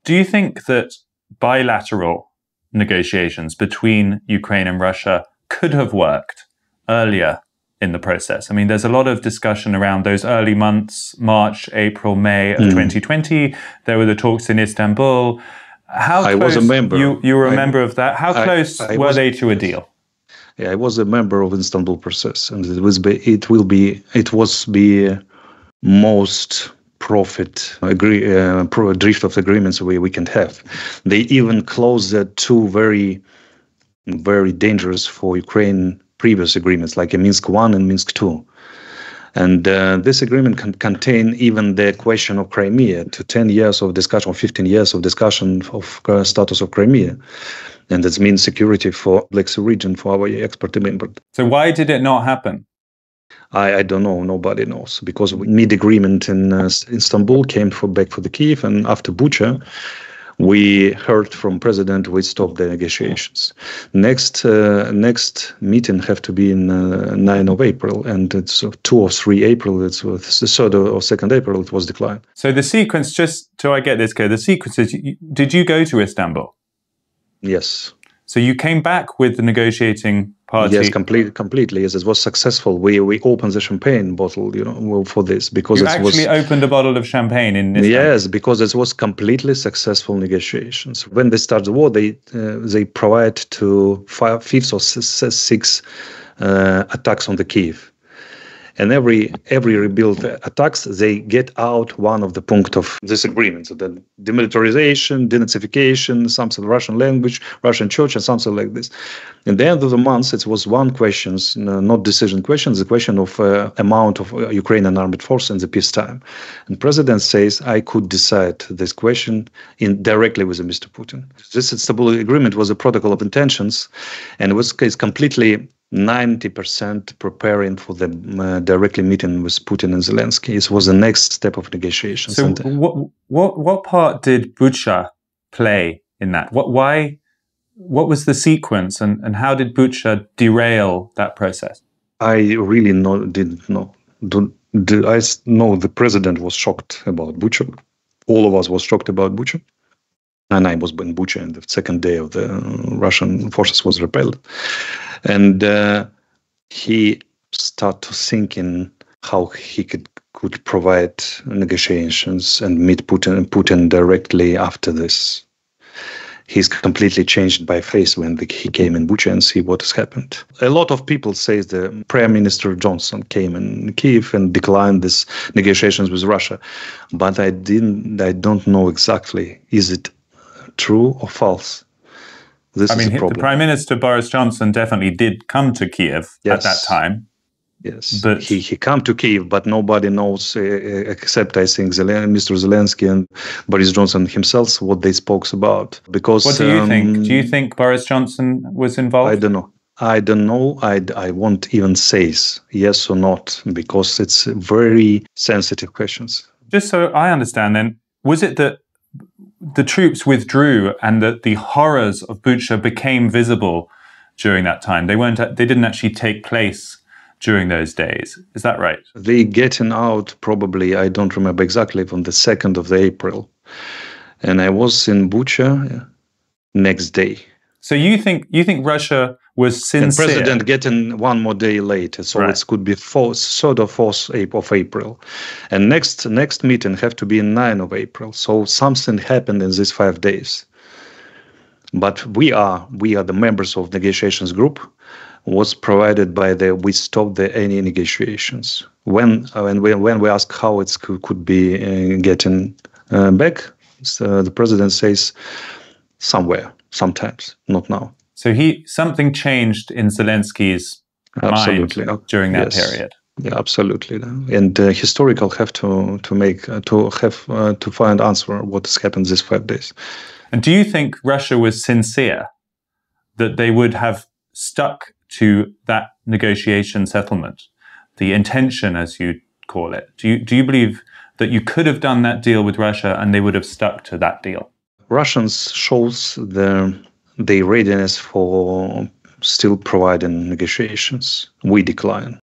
Do you think that bilateral negotiations between Ukraine and Russia could have worked earlier in the process? I mean, there's a lot of discussion around those early months, March, April, May of 2020. There were the talks in Istanbul. How close, I was a member. You were a member of that. How close were they to a deal? Yeah, I was a member of Istanbul process, and it was the most profit drift of agreements we can have. They even closed the two very, very dangerous for Ukraine previous agreements, like a Minsk I and Minsk II. And this agreement can contain even the question of Crimea, to 10 years of discussion, or 15 years of discussion of status of Crimea. And that means security for Black Sea region for our export import. So why did it not happen? I don't know. Nobody knows, because mid-agreement in Istanbul came back for the Kiev, and after Bucha, we heard from president we stopped the negotiations. Next meeting have to be in 9 of April, and it's 2 or 3 April. It's the 3rd or 2nd April. It was declined. So the sequence, just so I get this clear, the sequence is: did you go to Istanbul? Yes. So you came back with the negotiating party? Yes, completely. Yes, it was successful. We opened the champagne bottle, for this, because you actually opened a bottle of champagne in Istanbul. Yes, because it was completely successful negotiations. When they start the war, they provide to 5 or 6 attacks on the Kiev. And every rebuild attacks, they get out one of the point of this agreement. So the demilitarization, denazification, something Russian language, Russian church, and something like this. In the end of the month, it was one question, not decision questions, the question of amount of Ukrainian armed force in the peacetime. And president says, I could decide this question directly with Mr. Putin. This Istanbul agreement was a protocol of intentions, and it's completely 90% preparing for the directly meeting with Putin and Zelensky. It was the next step of negotiations. So what part did Bucha play in that? What was the sequence, and how did Bucha derail that process? I really didn't know. I know the president was shocked about Bucha. All of us was shocked about Bucha. And I was in Bucha, and the second day of the Russian forces was repelled. And he started thinking how he could provide negotiations and meet Putin directly after this. He's completely changed by face when he came in Bucha and see what has happened. A lot of people say the Prime Minister Johnson came in Kiev and declined these negotiations with Russia, but I don't know exactly, is it true or false? This is a problem. The Prime Minister Boris Johnson definitely did come to Kiev at that time. Yes, but he came to Kiev, but nobody knows except, I think, Mr. Zelensky and Boris Johnson himself what they spoke about. Because what do you think? Do you think Boris Johnson was involved? I don't know. I won't even say yes or not, because it's very sensitive questions. Just so I understand, then, was it that the troops withdrew and that the horrors of Bucha became visible during that time? They didn't actually take place during those days. Is that right? They getting out probably, I don't remember exactly, on the 2nd of April. And I was in Bucha next day. So you think Russia was sincere? And president getting one more day later, so right. It could be 3rd or 4th of April. And next meeting have to be in 9 of April. So something happened in these 5 days. But we are the members of negotiations group. Was provided by we stopped any negotiations. When we ask how it could be getting back, the president says somewhere, sometimes, not now. So something changed in Zelensky's mind during that period. Yeah, absolutely. And historical have to find answer what has happened these 5 days. And do you think Russia was sincere that they would have stuck to that negotiation settlement, the intention, as you call it? Do you believe that you could have done that deal with Russia and they would have stuck to that deal? Russians shows their readiness for still providing negotiations. We decline.